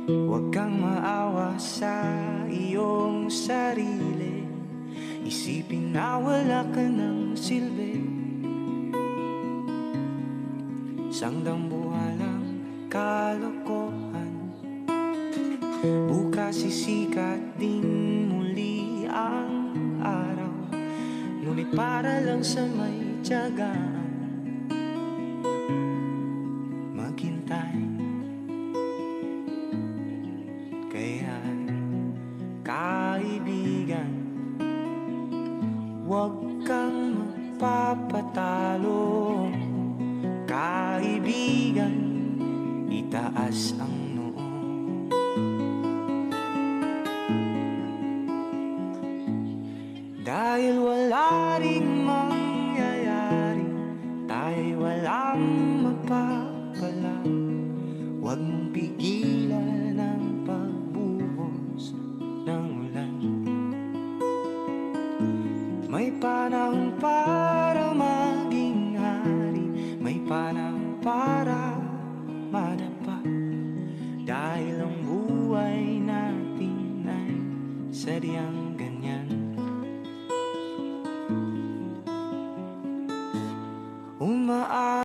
Huwag kang maawa sa iyong sarili. Isipin na wala ka ng silbi. Isang dambuhalang kalokohan. Bukas sisikat din muli ang araw, ngunit para lang sa may tiyagaan maghintay. Kaya kaibigan, huwag kang magpapatalo. Kaibigan, itaas ang noo. Dahil wala ring mangyayari, tayo'y walang mapapala. Huwag mong pigilan ang pagbuhos ng ulan. May panahon para maging hari, may panahon para madapa. Dahil ang buhay natin ay sadyang ganyan.